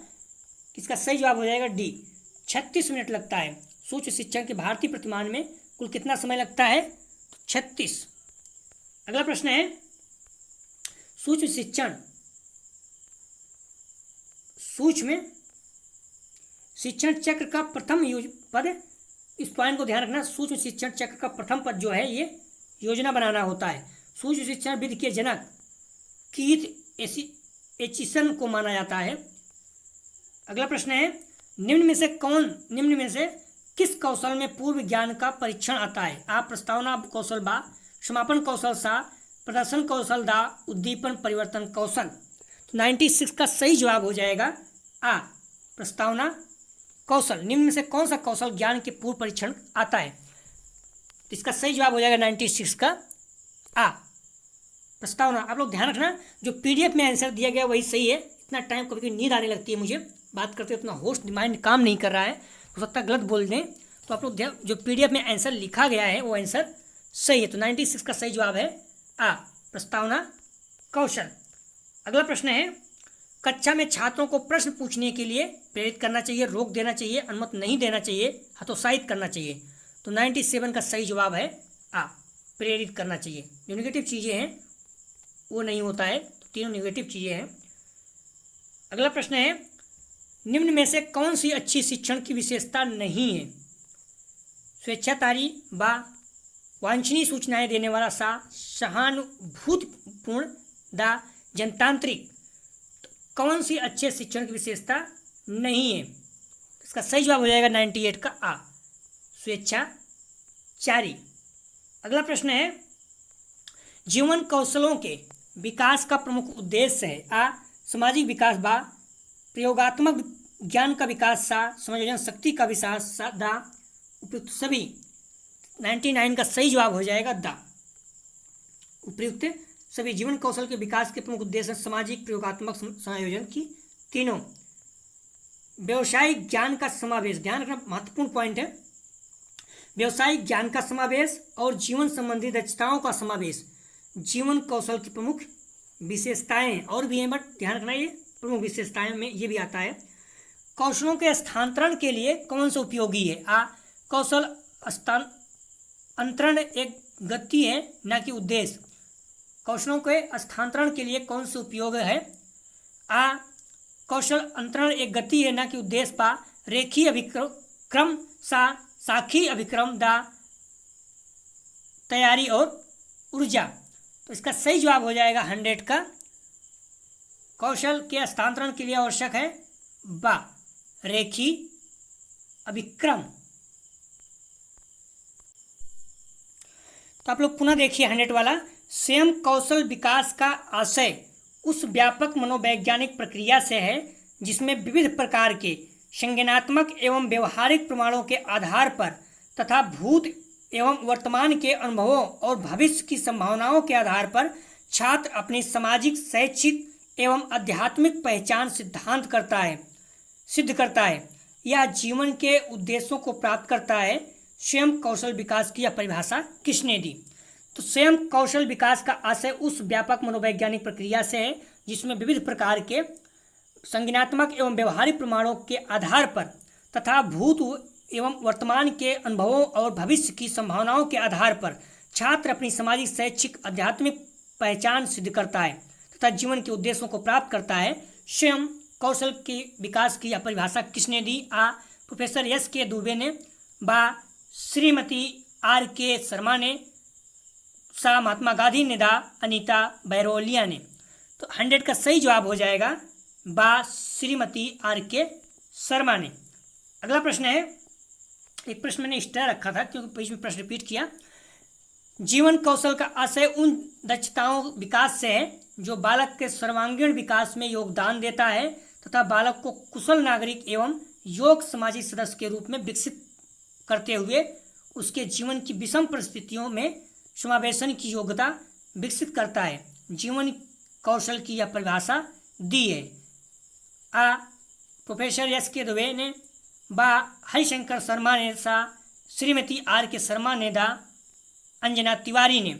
इसका सही जवाब हो जाएगा डी, 36 मिनट लगता है। सूक्ष्म शिक्षण के भारतीय प्रतिमान में कुल कितना समय लगता है? 36। अगला प्रश्न है सूक्ष्म शिक्षण चक्र का प्रथम पद, इस पॉइंट को ध्यान रखना, सूक्ष्म शिक्षण चक्र का प्रथम पद जो है ये योजना बनाना होता है। सूक्ष्म शिक्षण विधि के जनक कीथ एचिसन को माना जाता है। अगला प्रश्न है निम्न में से किस कौशल में पूर्व ज्ञान का परीक्षण आता है? आ प्रस्तावना कौशल, बा समापन कौशल, सा प्रदर्शन कौशल, दा उद्दीपन परिवर्तन कौशल। तो 96 का सही जवाब हो जाएगा आ प्रस्तावना कौशल। निम्न में से कौन सा कौशल ज्ञान के पूर्व परीक्षण आता है? तो इसका सही जवाब हो जाएगा 96 का आ प्रस्तावना। आप लोग ध्यान रखना, जो पीडीएफ में आंसर दिया गया वही सही है। इतना टाइम कभी कभी नींद आने लगती है मुझे, बात करते उतना होस्ट माइंड काम नहीं कर रहा है, हो सकता है गलत बोल दें, तो आप लोग जो पीडीएफ में आंसर लिखा गया है वो आंसर सही है। तो 96 का सही जवाब है आ प्रस्तावना कौशल। अगला प्रश्न है कक्षा में छात्रों को प्रश्न पूछने के लिए प्रेरित करना चाहिए, रोक देना चाहिए, अनुमति नहीं देना चाहिए, हतोत्साहित करना चाहिए। तो 97 का सही जवाब है आ प्रेरित करना चाहिए। जो निगेटिव चीज़ें हैं वो नहीं होता है, तो तीनों निगेटिव चीज़ें हैं। अगला प्रश्न है निम्न में से कौन सी अच्छी शिक्षण की विशेषता नहीं है? स्वेच्छाचारी, बा वांछनीय सूचनाएं देने वाला, सा सहानुभूतिपूर्ण, दा जनतांत्रिक। तो कौन सी अच्छे शिक्षण की विशेषता नहीं है? इसका सही जवाब हो जाएगा 98 का आ स्वेच्छाचारी। अगला प्रश्न है जीवन कौशलों के विकास का प्रमुख उद्देश्य है? आ सामाजिक विकास, बा प्रयोगात्मक ज्ञान का विकास, सा समायोजन शक्ति का विकास, सा दा उपयुक्त सभी। 99 का सही जवाब हो जाएगा दा उपयुक्त सभी। जीवन कौशल के विकास के प्रमुख उद्देश्य सामाजिक, प्रयोगात्मक, समायोजन की तीनों। व्यवसायिक ज्ञान का समावेश, ध्यान रखना महत्वपूर्ण पॉइंट है, व्यवसायिक ज्ञान का समावेश और जीवन संबंधी दक्षताओं का समावेश जीवन कौशल की प्रमुख विशेषताएं। और भी हैं बट ध्यान रखना ये प्रमुख विशेषताएं में ये भी आता है। कौशलों के स्थानांतरण के लिए कौन सा उपयोगी है? आ कौशल स्थानांतरण एक गति है न कि उद्देश्य। कौशलों के स्थानांतरण के लिए कौन सा उपयोग है? आ कौशल अंतरण एक गति है न कि उद्देश्य, पा रेखीय अभिक्रम, सा साखी अभिक्रम, दा तैयारी और ऊर्जा। तो इसका सही जवाब हो जाएगा 100 का कौशल के हस्तांतरण के लिए आवश्यक है बा रेखी अभिक्रम। तो आप लोग पुनः देखिए 100 वाला, स्वयं कौशल विकास का आशय उस व्यापक मनोवैज्ञानिक प्रक्रिया से है जिसमें विविध प्रकार के संज्ञानात्मक एवं व्यवहारिक प्रमाणों के आधार पर तथा भूत एवं वर्तमान के अनुभवों और भविष्य की संभावनाओं के आधार पर छात्र अपनी सामाजिक, शैक्षिक एवं आध्यात्मिक पहचान सिद्ध करता है या जीवन के उद्देश्यों को प्राप्त करता है। स्वयं कौशल विकास की यह परिभाषा किसने दी? तो स्वयं कौशल विकास का आशय उस व्यापक मनोवैज्ञानिक प्रक्रिया से है जिसमें विविध प्रकार के संज्ञानात्मक एवं व्यवहारिक प्रमाणों के आधार पर तथा भूत एवं वर्तमान के अनुभवों और भविष्य की संभावनाओं के आधार पर छात्र अपनी सामाजिक, शैक्षिक, आध्यात्मिक पहचान सिद्ध करता है तथा जीवन के उद्देश्यों को प्राप्त करता है। स्वयं कौशल के विकास की यह परिभाषा किसने दी? आ प्रोफेसर S.K. दुबे ने, बा श्रीमती R.K. शर्मा ने, सा महात्मा गांधी ने, दा अनीता बैरोलिया ने। तो 100 का सही जवाब हो जाएगा बा श्रीमती R.K. शर्मा ने। अगला प्रश्न है, एक प्रश्न मैंने स्टार रखा था क्योंकि बीच में प्रश्न रिपीट किया। जीवन कौशल का आशय उन दक्षताओं विकास से है जो बालक के सर्वांगीण विकास में योगदान देता है तथा बालक को कुशल नागरिक एवं योग्य सामाजिक सदस्य के रूप में विकसित करते हुए उसके जीवन की विषम परिस्थितियों में समावेशन की योग्यता विकसित करता है। जीवन कौशल की यह परिभाषा दी है। आ प्रोफेसर एस के दुबे ने, बा हरिशंकर शर्मा ने सा, श्रीमती आर के शर्मा ने दा, अंजना तिवारी ने।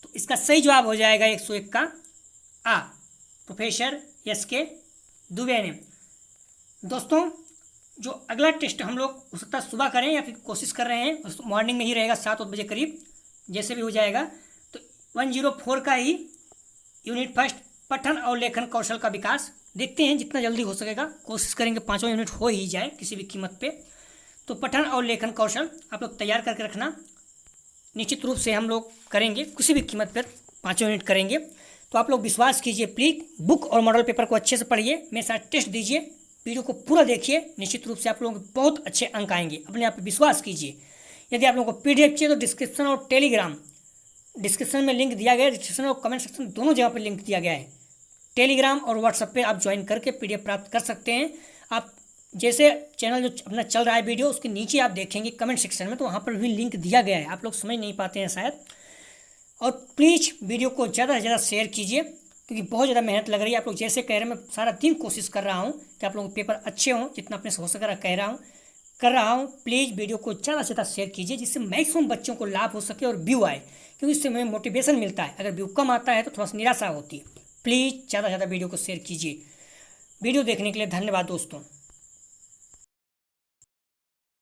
तो इसका सही जवाब हो जाएगा 101 का आ, प्रोफेसर एस के दुबे ने। दोस्तों जो अगला टेस्ट हम लोग हो सकता है सुबह करें या फिर कोशिश कर रहे हैं मॉर्निंग में ही रहेगा, 7 बजे करीब, जैसे भी हो जाएगा। तो 104 का ही यूनिट फर्स्ट, पठन और लेखन कौशल का विकास, देखते हैं जितना जल्दी हो सकेगा, कोशिश करेंगे 5वां यूनिट हो ही जाए किसी भी कीमत पे। तो पठन और लेखन कौशल आप लोग तैयार करके रखना, निश्चित रूप से हम लोग करेंगे, किसी भी कीमत पर 5वां यूनिट करेंगे। तो आप लोग विश्वास कीजिए, प्लीज़ बुक और मॉडल पेपर को अच्छे से पढ़िए, मेरे साथ टेस्ट दीजिए, वीडियो को पूरा देखिए, निश्चित रूप से आप लोगों को बहुत अच्छे अंक आएंगे, अपने आप पे विश्वास कीजिए। यदि आप लोगों को PDF चाहिए तो डिस्क्रिप्शन और टेलीग्राम, डिस्क्रिप्शन में लिंक दिया गया है, डिस्क्रिप्शन और कमेंट सेक्शन दोनों जगह पर लिंक दिया गया है। टेलीग्राम और व्हाट्सएप पे आप ज्वाइन करके PDF प्राप्त कर सकते हैं। आप जैसे चैनल जो अपना चल रहा है वीडियो, उसके नीचे आप देखेंगे कमेंट सेक्शन में, तो वहाँ पर भी लिंक दिया गया है, आप लोग समझ नहीं पाते हैं शायद। और प्लीज़ वीडियो को ज़्यादा से ज़्यादा शेयर कीजिए, क्योंकि बहुत ज़्यादा मेहनत लग रही है। आप लोग जैसे कह रहे हैं, मैं सारा दिन कोशिश कर रहा हूँ कि आप लोगों के पेपर अच्छे हों, जितना अपने से हो सके कर रहा हूँ। प्लीज़ वीडियो को ज़्यादा से ज़्यादा शेयर कीजिए, जिससे मैक्सिमम बच्चों को लाभ हो सके और व्यू आए, क्योंकि इससे हमें मोटिवेशन मिलता है। अगर व्यू कम आता है तो थोड़ा सा निराशा होती है। प्लीज़ ज़्यादा से ज़्यादा वीडियो को शेयर कीजिए। वीडियो देखने के लिए धन्यवाद दोस्तों।